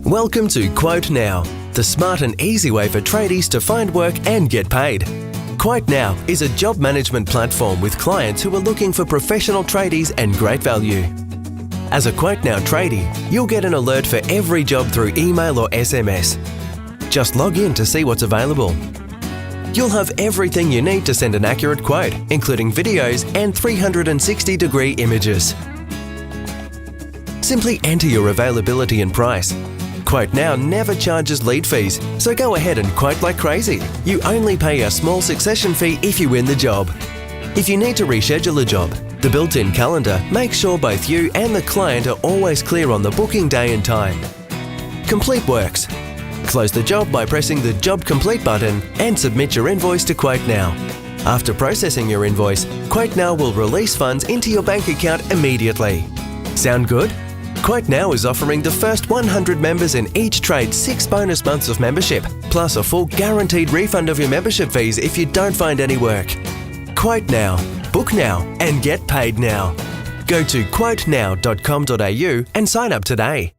Welcome to Quote Now, the smart and easy way for tradies to find work and get paid. Quote Now is a job management platform with clients who are looking for professional tradies and great value. As a Quote Now tradie, you'll get an alert for every job through email or SMS. Just log in to see what's available. You'll have everything you need to send an accurate quote, including videos and 360-degree images. Simply enter your availability and price. Quote Now never charges lead fees, so go ahead and quote like crazy. You only pay a small succession fee if you win the job. If you need to reschedule a job, the built-in calendar makes sure both you and the client are always clear on the booking day and time. Complete works. Close the job by pressing the Job Complete button and submit your invoice to Quote Now. After processing your invoice, Quote Now will release funds into your bank account immediately. Sound good? Quote Now is offering the first 100 members in each trade 6 bonus months of membership, plus a full guaranteed refund of your membership fees if you don't find any work. Quote Now, book now and get paid now. Go to quotenow.com.au and sign up today.